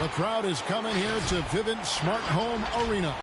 The crowd is coming here to Vivint Smart Home Arena.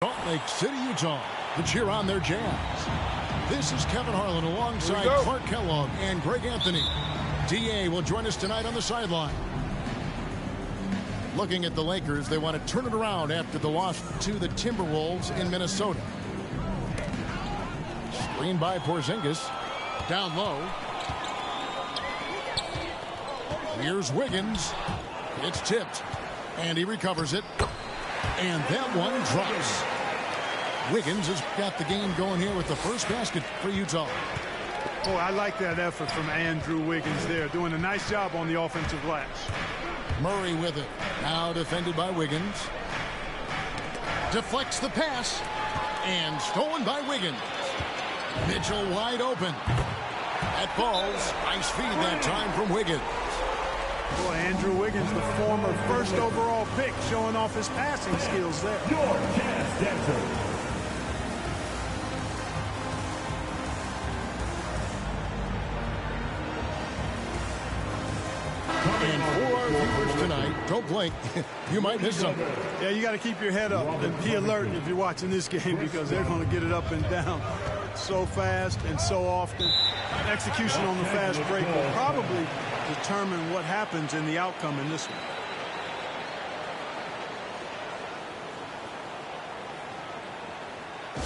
Salt Lake City, Utah, to cheer on their Jazz. This is Kevin Harlan alongside Clark Kellogg and Greg Anthony. DA will join us tonight on the sideline. Looking at the Lakers, they want to turn it around after the loss to the Timberwolves in Minnesota. Screen by Porzingis. Down low. Here's Wiggins. It's tipped. And he recovers it. And that one drops. Wiggins has got the game going here with the first basket for Utah. Oh, I like that effort from Andrew Wiggins there. Doing a nice job on the offensive glass. Murray with it. Now defended by Wiggins. Deflects the pass. And stolen by Wiggins. Mitchell wide open. That falls. Nice feed that time from Wiggins. Boy, Andrew Wiggins, the former first overall pick, showing off his passing skills there. Your chance, Denver. And for our viewers tonight, don't blink. You might miss something. Yeah, you got to keep your head up and be alert if you're watching this game because they're going to get it up and down so fast and so often. Execution on the fast break will probably determine what happens in the outcome in this one.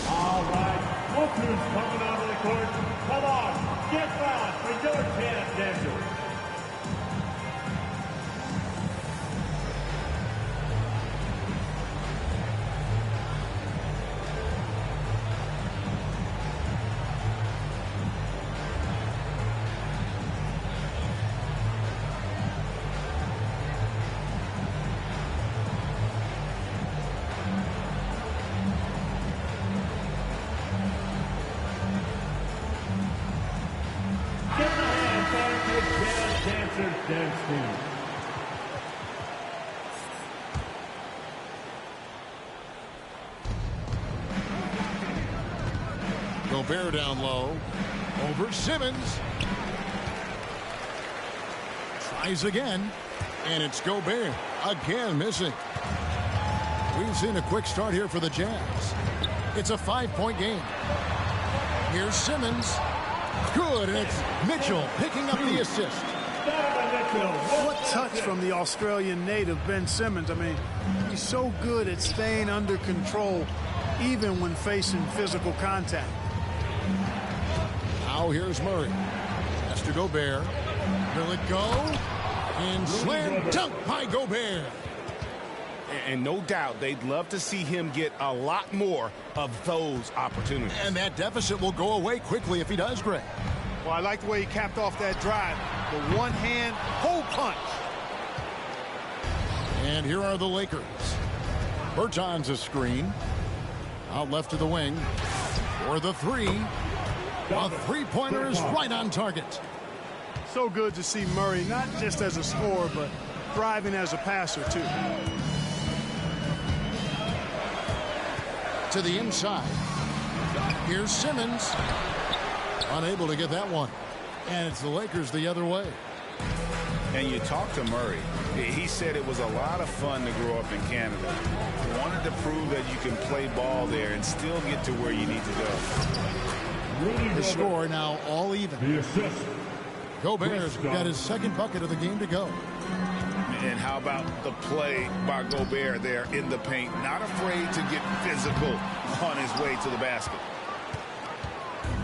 All right, Walker's coming onto the court. Come on, get back for your chance, Denver. Gobert down low. Over Simmons. Tries again. And it's Gobert again missing. We've seen a quick start here for the Jazz. It's a 5-point game. Here's Simmons. Good, and it's Mitchell picking up the assist. What touch from the Australian native, Ben Simmons. I mean, he's so good at staying under control, even when facing physical contact. Now here's Murray. Has to Gobert. Will it go? And slam dunk by Gobert. And no doubt they'd love to see him get a lot more of those opportunities. And that deficit will go away quickly if he does, Greg. Well, I like the way he capped off that drive. The one-hand hole punch. And here are the Lakers. Berton's a screen. Out left to the wing. For the three. A three-pointer is right on target. So good to see Murray, not just as a scorer, but thriving as a passer, too. To the inside. Here's Simmons. Unable to get that one. And it's the Lakers the other way. And you talk to Murray. He said it was a lot of fun to grow up in Canada. He wanted to prove that you can play ball there and still get to where you need to go. The score now all even. The assist. Gobert's got his second bucket of the game to go. And how about the play by Gobert there in the paint? Not afraid to get physical on his way to the basket.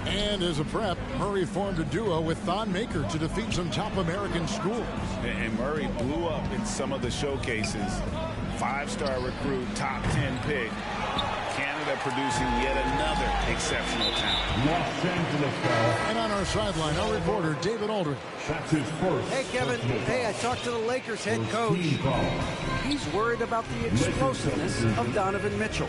And as a prep, Murray formed a duo with Thon Maker to defeat some top American schools. And Murray blew up in some of the showcases. 5-star recruit, top 10 pick. Canada producing yet another exceptional talent. Los Angeles foul. And on our sideline, our reporter, David Aldridge. That's his first. Hey, Kevin. Hey, I talked to the Lakers head coach. He's worried about the explosiveness of Donovan Mitchell.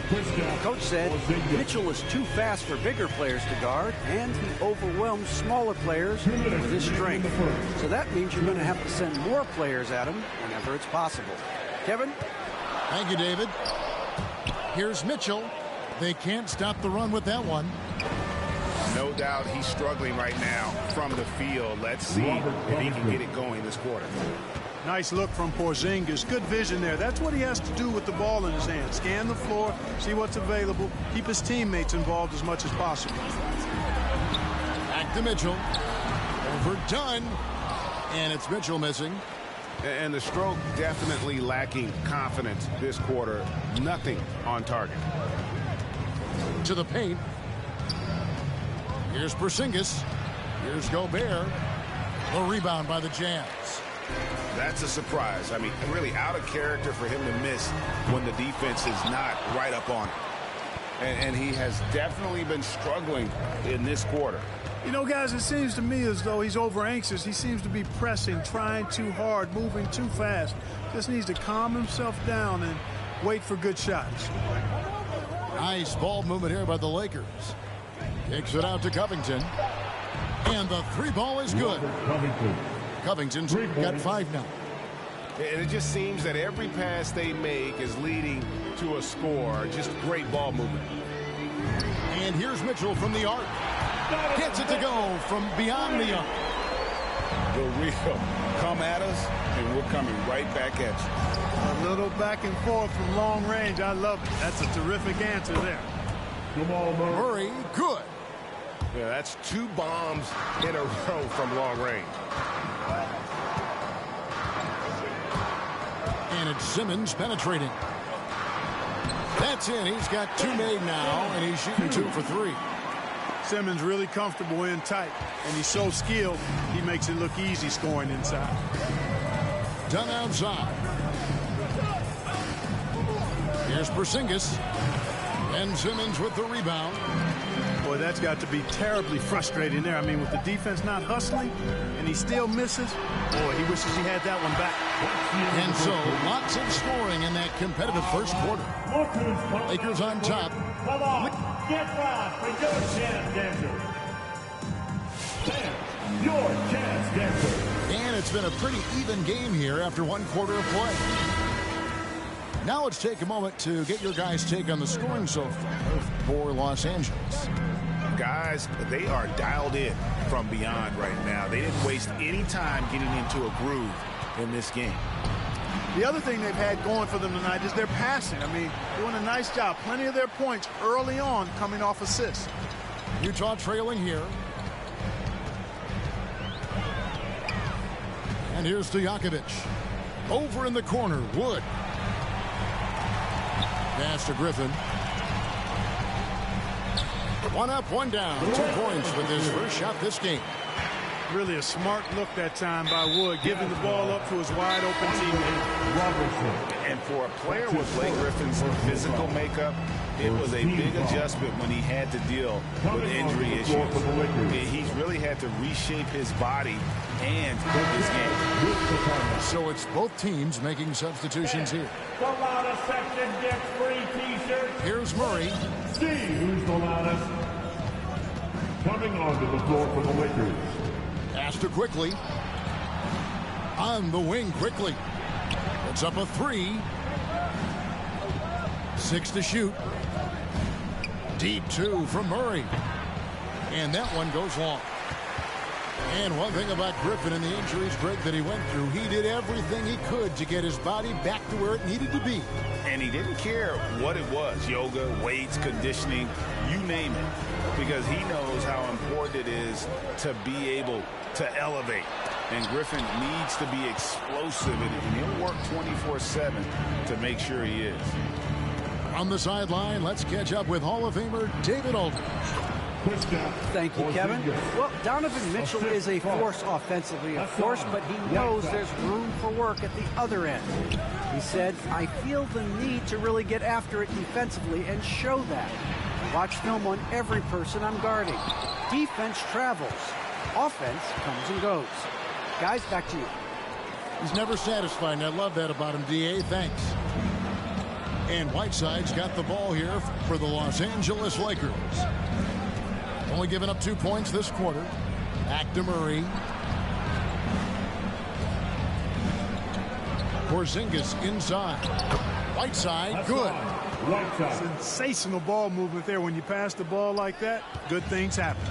Coach said Mitchell is too fast for bigger players to guard, and he overwhelms smaller players with his strength. So that means you're going to have to send more players at him whenever it's possible. Kevin? Thank you, David. Here's Mitchell. They can't stop the run with that one. No doubt he's struggling right now from the field. Let's see if he can get it going this quarter. Nice look from Porzingis. Good vision there. That's what he has to do with the ball in his hand. Scan the floor, see what's available, keep his teammates involved as much as possible. Back to Mitchell. Overdone. And it's Mitchell missing. And the stroke definitely lacking confidence this quarter. Nothing on target. To the paint. Here's Porzingis. Here's Gobert. The rebound by the Jazz. That's a surprise. I mean, really out of character for him to miss when the defense is not right up on him. And he has definitely been struggling in this quarter. You know, guys, it seems to me as though he's over anxious. He seems to be pressing, trying too hard, moving too fast. Just needs to calm himself down and wait for good shots. Nice ball movement here by the Lakers. Kicks it out to Covington. And the three ball is good. Covington's got 5 now. And it just seems that every pass they make is leading to a score. Just great ball movement. And here's Mitchell from the arc. Gets it to go from beyond the arc. The real come at us, and we're coming right back at you. A little back and forth from long range. I love it. That's a terrific answer there. Murray, good. Yeah, that's 2 bombs in a row from long range. And it's Simmons penetrating. That's in. He's got 2 made now, and he's shooting 2 for 3. Simmons really comfortable in tight, and he's so skilled, he makes it look easy scoring inside. Done outside. Here's Porzingis. And Simmons with the rebound. Boy, that's got to be terribly frustrating there. I mean, with the defense not hustling, and he still misses, boy, he wishes he had that one back. And so, lots of scoring in that competitive first quarter. Lakers on top. Come on, get loud for your chance, Denver. Your chance, Denver. And it's been a pretty even game here after 1 quarter of play. Now let's take a moment to get your guys' take on the scoring so far for Los Angeles. guys, they are dialed in from beyond right now. They didn't waste any time getting into a groove in this game. The other thing they've had going for them tonight is their passing. I mean, doing a nice job. Plenty of their points early on coming off assists. Utah trailing here. And here's Stojakovic. Over in the corner, Wood. Pass to Griffin. One up, one down. 2 points with his first shot this game. Really a smart look that time by Wood, giving the ball up to his wide open teammate. And for a player with Blake Griffin's physical makeup, it was a big adjustment when he had to deal with injury issues. He's really had to reshape his body and his game. So it's both teams making substitutions here. The loudest section gets free t-shirts. Here's Murray. See who's the loudest. Coming onto the floor for the Lakers. Pass to Quickly. On the wing, Quickly. It's up a 3. 6 to shoot. Deep 2 from Murray. And that one goes long. And one thing about Griffin and the injuries, Greg, that he went through, he did everything he could to get his body back to where it needed to be. And he didn't care what it was, yoga, weights, conditioning, you name it, because he knows how important it is to be able to elevate. And Griffin needs to be explosive, and he'll work 24/7 to make sure he is. On the sideline, let's catch up with Hall of Famer David Aldridge. Thank you, Kevin. Well, Donovan Mitchell is a force offensively, of course, but he knows there's room for work at the other end. He said, I feel the need to really get after it defensively and show that. Watch film on every person I'm guarding. Defense travels. Offense comes and goes. Guys, back to you. He's never satisfied, and I love that about him, D.A. Thanks. And Whiteside's got the ball here for the Los Angeles Lakers. Only giving up 2 points this quarter. Back to Murray. Porzingis inside. Whiteside, good. Sensational ball movement there. When you pass the ball like that, good things happen.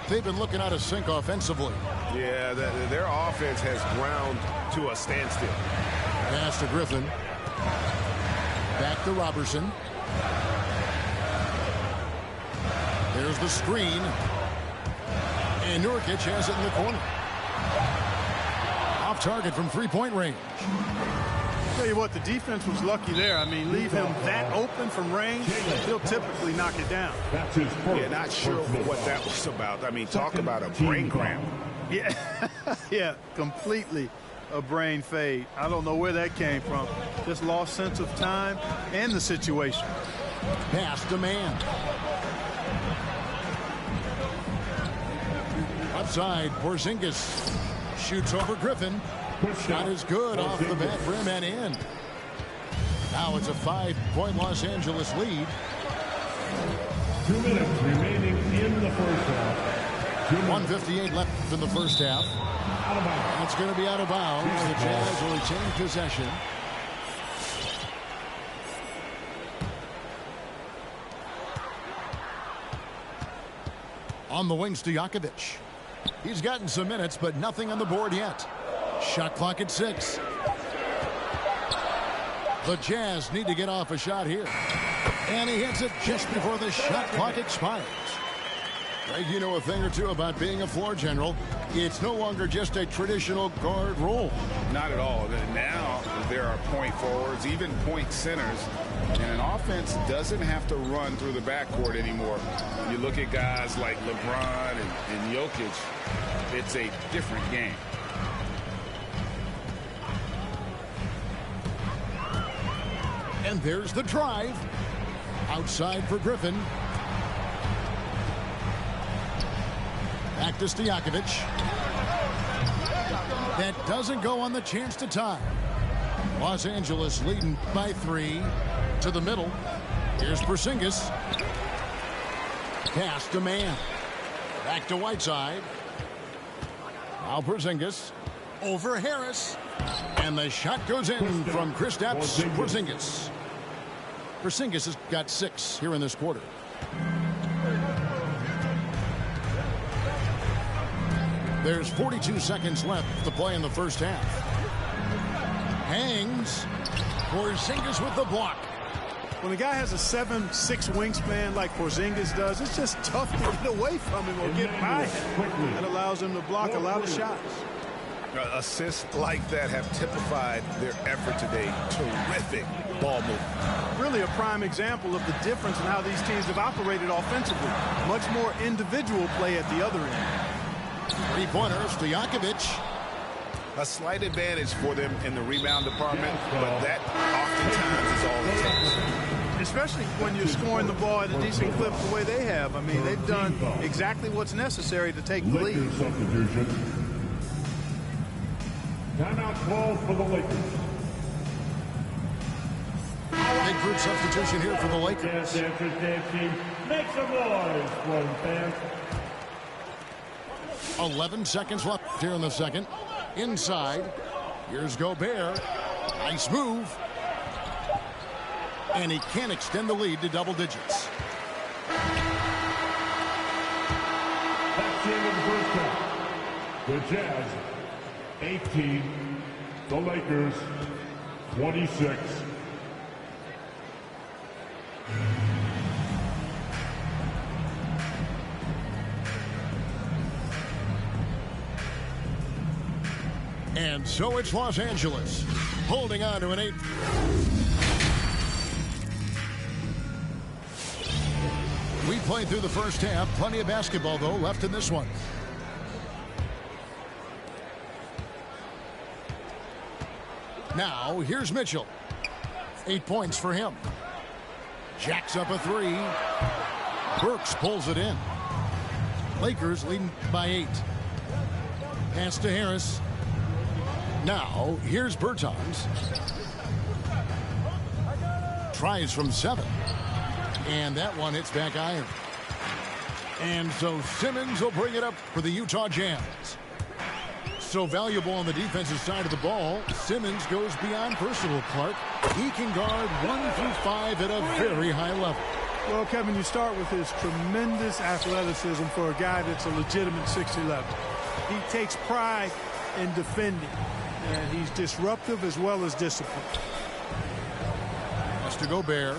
They've been looking out of sync offensively. Yeah, their offense has ground to a standstill. Pass to Griffin. Back to Robertson. There's the screen. And Nurkic has it in the corner. Off target from three-point range. Tell you what, the defense was lucky there. I mean, leave him that open from range, he'll typically knock it down. Yeah, not sure what that was about. I mean, talk about a brain cramp. Yeah, yeah, completely a brain fade. I don't know where that came from. Just lost sense of time and the situation. Pass to man. Outside, Porzingis shoots over Griffin. Shot is good off the back rim and in. Now it's a 5-point Los Angeles lead. 2 minutes remaining in the first half. 1:58 left in the first half. It's going to be out of bounds. The Jazz will retain possession. On the wing, Stojakovic. He's gotten some minutes, but nothing on the board yet. Shot clock at 6. The Jazz need to get off a shot here. And he hits it just before the shot clock expires. Greg, you know a thing or two about being a floor general. It's no longer just a traditional guard role. Not at all. Now there are point forwards, even point centers. And an offense doesn't have to run through the backcourt anymore. You look at guys like LeBron and Jokic, it's a different game. And there's the drive. Outside for Griffin. Back to Stojakovic. That doesn't go on the chance to tie. Los Angeles leading by 3 to the middle. Here's Porzingis. Pass to man. Back to Whiteside. Now Porzingis over Harris. And the shot goes in from Kristaps Porzingis. Porzingis has got 6 here in this quarter. There's 42 seconds left to play in the first half. Hangs. Porzingis with the block. When a guy has a 7'6" wingspan like Porzingis does, it's just tough to get away from him or get by him. That allows him to block a lot of shots. Assists like that have typified their effort today. Terrific ball movement. Really a prime example of the difference in how these teams have operated offensively. Much more individual play at the other end. Three-pointers to Jakovic. A slight advantage for them in the rebound department, but that oftentimes is all it takes. Especially when you're scoring the ball at a decent clip the way they have. I mean, they've done exactly what's necessary to take the lead. Timeout 12 for the Lakers. Big group substitution here for the Lakers. Make some noise for them, fans. 11 seconds left here in the second. Inside. Here's Gobert. Nice move. And he can't extend the lead to double digits. That's the end of the first half. The Jazz 18, the Lakers 26. And so it's Los Angeles holding on to an 8. We played through the first half. Plenty of basketball, though, left in this one. Now, here's Mitchell. 8 points for him. Jacks up a 3. Burks pulls it in. Lakers leading by 8. Pass to Harris. Now, here's Bertans. Tries from 7. And that one hits back iron. And so Simmons will bring it up for the Utah Jazz. So valuable on the defensive side of the ball. Simmons goes beyond personal, Clark. He can guard 1 through 5 at a very high level. Well, Kevin, you start with his tremendous athleticism for a guy that's a legitimate 6'11". He takes pride in defending. And he's disruptive as well as disciplined. Has to Gobert.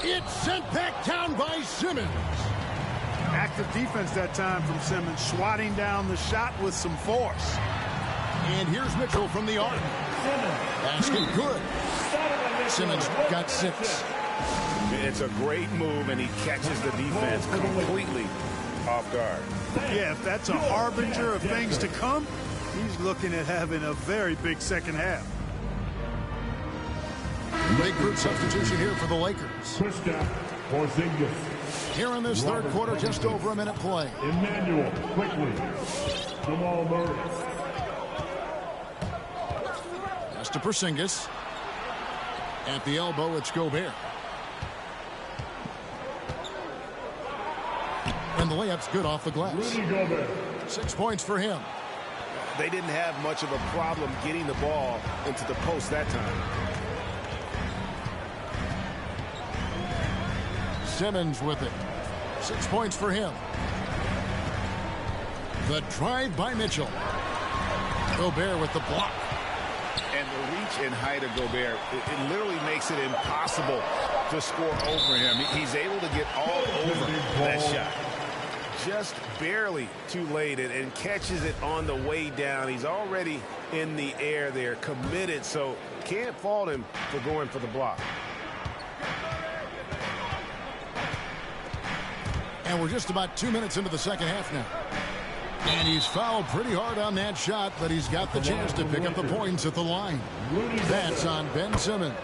It's sent back down by Simmons. Active defense that time from Simmons, swatting down the shot with some force. And here's Mitchell from the arc. Basket good. Simmons got 6. It's a great move, and he catches the defense completely off guard. Yeah, if that's a harbinger of things to come, he's looking at having a very big second half. Big group substitution here for the Lakers. Here in this third quarter, just over a minute play. Emmanuel, quickly. Jamal Murray. That's to Porzingis. At the elbow, it's Gobert. And the layup's good off the glass. 6 points for him. They didn't have much of a problem getting the ball into the post that time. Simmons with it. 6 points for him. The drive by Mitchell. Gobert with the block. And the reach and height of Gobert, it literally makes it impossible to score over him. He's able to get all over that shot. Just barely too late and catches it on the way down. He's already in the air there, committed, so can't fault him for going for the block. And we're just about 2 minutes into the second half now. And he's fouled pretty hard on that shot, but he's got the chance to pick up the points at the line. That's on Ben Simmons.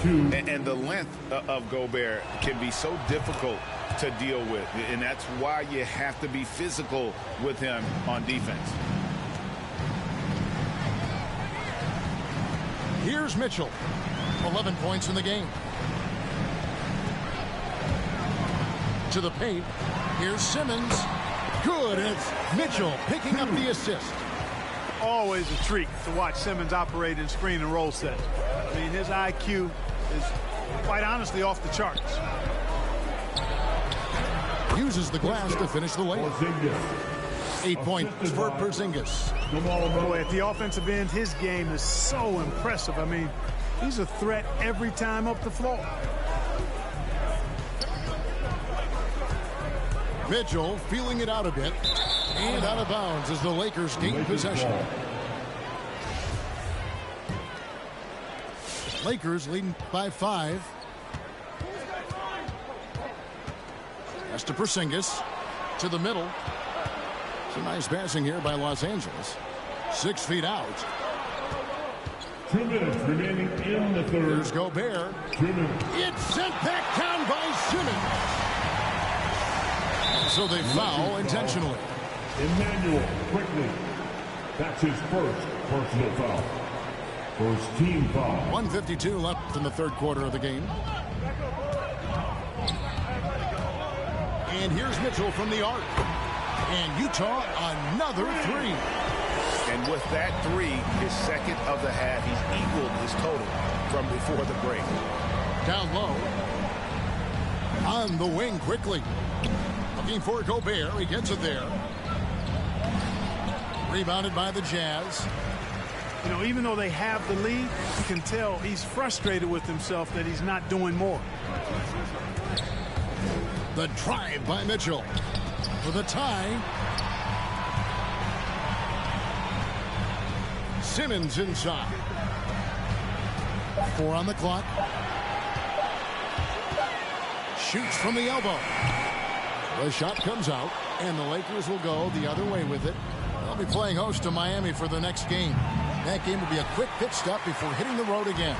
And the length of Gobert can be so difficult to deal with, and that's why you have to be physical with him on defense. Here's Mitchell. 11 points in the game. To the paint. Here's Simmons. Good. And it's Mitchell picking up the assist. Always a treat to watch Simmons operate in screen and roll set. I mean, his IQ is quite honestly off the charts. Uses the glass to finish the layup. 8 points for Porzingis. Boy, at the offensive end, his game is so impressive. I mean, he's a threat every time up the floor. Mitchell feeling it out a bit. And out of bounds as the Lakers gain possession. Lakers leading by 5. That's to Porzingis. To the middle. Some nice passing here by Los Angeles. 6 feet out. 2 minutes remaining in the third. Here's Gobert. 2 minutes. It's sent back down by Simmons. So they foul intentionally. Emmanuel quickly. That's his first personal foul. First team foul. 1:52 left in the third quarter of the game. And here's Mitchell from the arc. And Utah another 3. And with that 3, his second of the half, he's equaled his total from before the break. Down low. On the wing quickly. Looking for Gobert. He gets it there. Rebounded by the Jazz. You know, even though they have the lead, you can tell he's frustrated with himself that he's not doing more. The drive by Mitchell. For the tie. Simmons inside. 4 on the clock. Shoots from the elbow. The shot comes out, and the Lakers will go the other way with it. They'll be playing host to Miami for the next game. That game will be a quick pit stop before hitting the road again.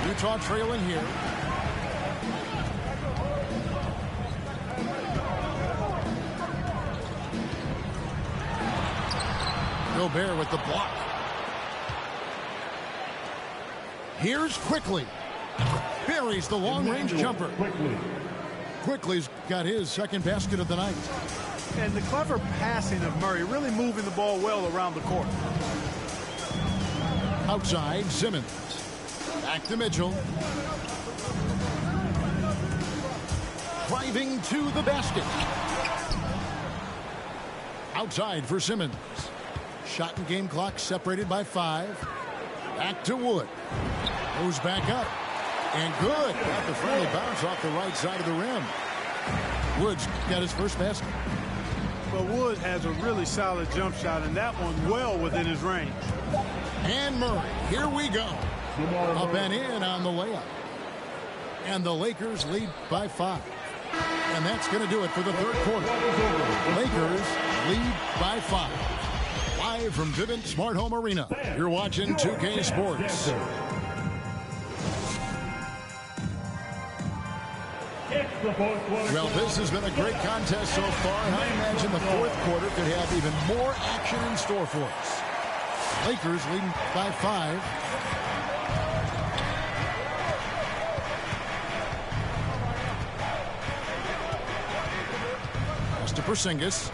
Utah trailing here. Gobert with the block. Here's Quickly. Buries the long-range jumper. Quickly's got his second basket of the night. And the clever passing of Murray, really moving the ball well around the court. Outside, Simmons. Back to Mitchell. Driving to the basket. Outside for Simmons. Shot and game clock separated by 5. Back to Wood. Goes back up. And good. Got the friendly bounce off the right side of the rim. Wood's got his first basket. But Wood has a really solid jump shot, and that one well within his range. And Murray, here we go. Up and in on the layup. And the Lakers lead by 5. And that's going to do it for the third quarter. Lakers lead by 5. Live from Vivint Smart Home Arena. You're watching 2K Sports. Well, this has been a great contest so far, and I imagine the fourth quarter could have even more action in store for us. Lakers leading by 5. Pass to Porzingis.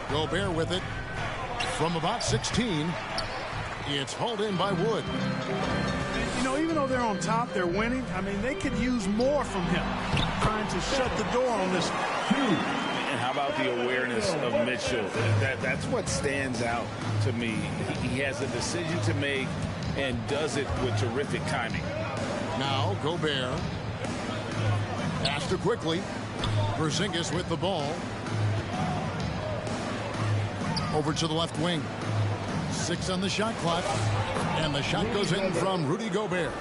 Gobert with it from about 16. It's hauled in by Wood. You know, even though they're on top, they're winning. I mean, they could use more from him. Trying to shut the door on this. And how about the awareness of Mitchell? That's what stands out to me. He has a decision to make and does it with terrific timing. Now Gobert. Pass to Quickly. Porzingis with the ball. Over to the left wing. 6 on the shot clock. And the shot goes in from Rudy Gobert.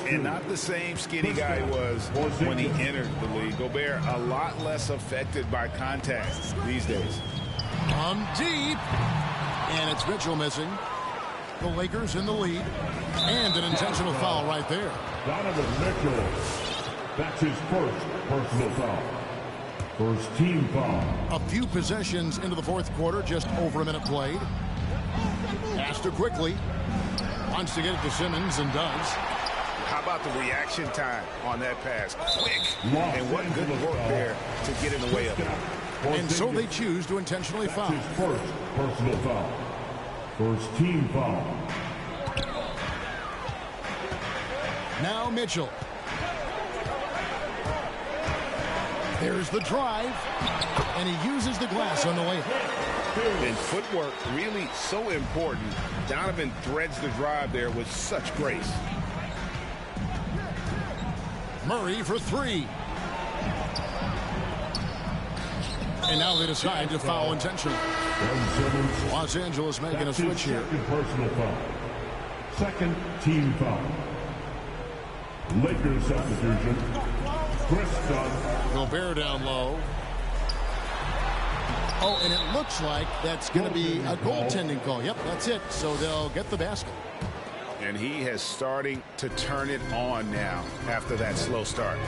And not the same skinny guy he was when he entered the league. Gobert a lot less affected by contact these days. From deep. And it's Mitchell missing. The Lakers in the lead. And an intentional foul right there. Donovan Mitchell. That's his first personal foul. First team foul. A few possessions into the fourth quarter. Just over a minute played. Pass to Quickly. Wants to get it to Simmons and does. How about the reaction time on that pass? Quick. And what good work there to get in the way of it. And so they choose to intentionally foul. His first personal foul. First team foul. Now Mitchell. There's the drive, and he uses the glass on the way. And footwork really so important. Donovan threads the drive there with such grace. Murray for three. And now they decide to foul intentionally. Los Angeles making a switch here. Personal foul. Second team foul. Lakers substitution. Chris Dunn. Gobert down low. Oh, and it looks like that's going to be a goaltending call. Yep, that's it. So they'll get the basket. And he has starting to turn it on now after that slow start.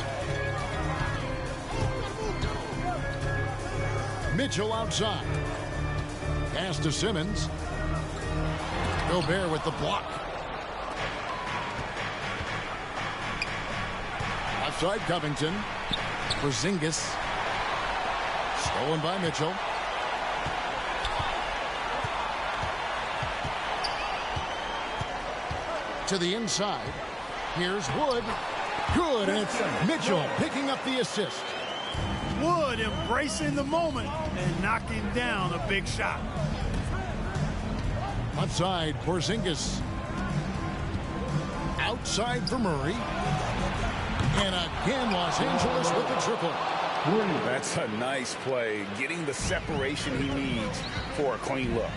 Mitchell outside. Pass to Simmons. Gobert with the block. Outside Covington. Porzingis. Stolen by Mitchell. To the inside. Here's Wood. Good, and it's Mitchell picking up the assist. Wood embracing the moment and knocking down a big shot. Outside, Porzingis. Outside for Murray. And again, Los Angeles with the triple. That's a nice play, getting the separation he needs for a clean look.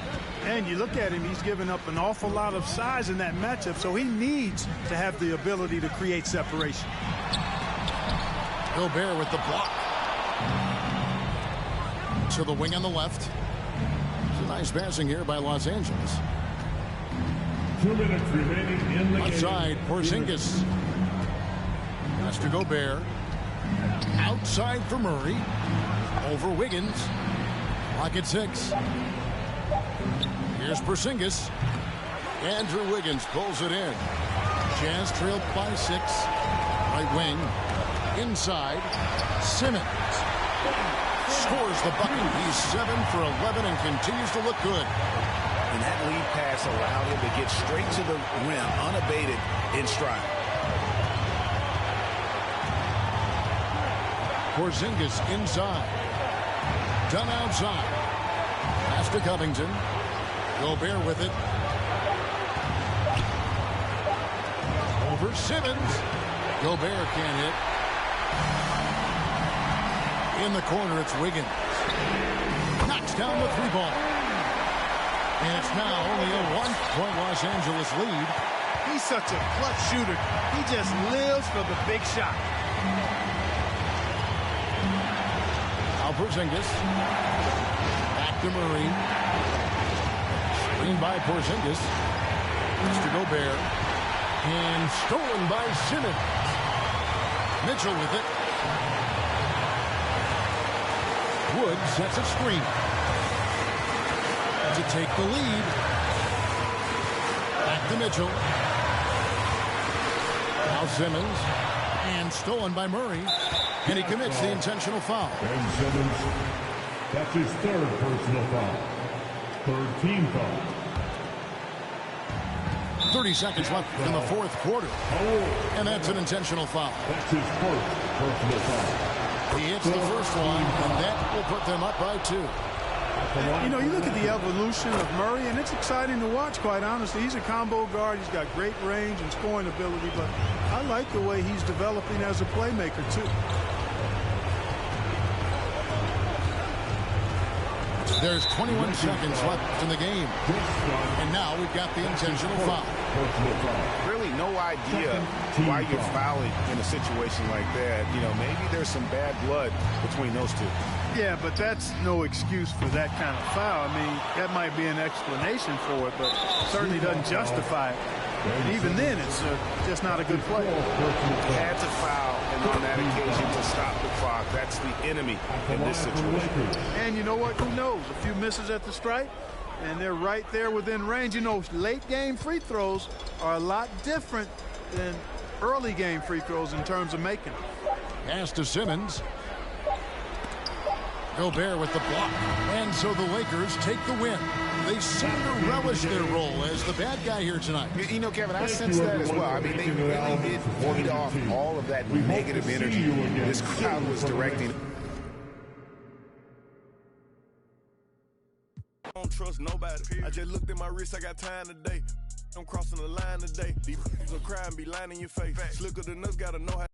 And you look at him, he's given up an awful lot of size in that matchup, so he needs to have the ability to create separation. Gobert with the block. To the wing on the left. It's a nice passing here by Los Angeles. 2 minutes remaining in the game. Outside, Porzingis. Pass to Gobert. Outside for Murray. Over Wiggins. Clock at 6. Here's Porzingis. Andrew Wiggins pulls it in. Jazz trailed by 6. Right wing. Inside. Simmons. Scores the bucket. He's 7 for 11 and continues to look good. And that lead pass allowed him to get straight to the rim, unabated in stride. Porzingis inside. Dunn outside. Pass to Covington. Gobert with it. Over Simmons. Gobert can't hit. In the corner, it's Wiggins. Knocks down the 3-ball. And it's now only a 1-point Los Angeles lead. He's such a clutch shooter. He just lives for the big shot. Now Porzingis. Back to Murray. Screen by Porzingis. Mr. Gobert. And stolen by Simmons. Mitchell with it. Wood sets a screen to take the lead. Back to Mitchell. Now Simmons. And stolen by Murray. And he commits the intentional foul. Ben Simmons, that's his 3rd personal foul. 3rd team foul. 30 seconds left in the 4th quarter. And that's an intentional foul. That's his 1st personal foul. He hits the first one, and that will put them up by 2. You know, you look at the evolution of Murray, and it's exciting to watch, quite honestly. He's a combo guard. He's got great range and scoring ability, but I like the way he's developing as a playmaker, too. There's 21 seconds left in the game. And now we've got the intentional foul. Really no idea why you're fouling in a situation like that. You know, maybe there's some bad blood between those two. Yeah, but that's no excuse for that kind of foul. I mean, that might be an explanation for it, but certainly doesn't justify it. And even then, it's just not a good play. Had to foul, and on that occasion to stop the clock. That's the enemy in this situation. And you know what? Who knows? A few misses at the stripe, and they're right there within range. You know, late game free throws are a lot different than early game free throws in terms of making them. Pass to Simmons. Gobert with the block. And so the Lakers take the win. They seem to relish their role as the bad guy here tonight. You know, Kevin, I sense that as well. I mean, they really did feed off all of that negative energy this crowd was directing. don't trust nobody. I just looked at my wrist, I got time today. I'm crossing the line today. These will cry and be lying in your face. Slicker than us, gotta know how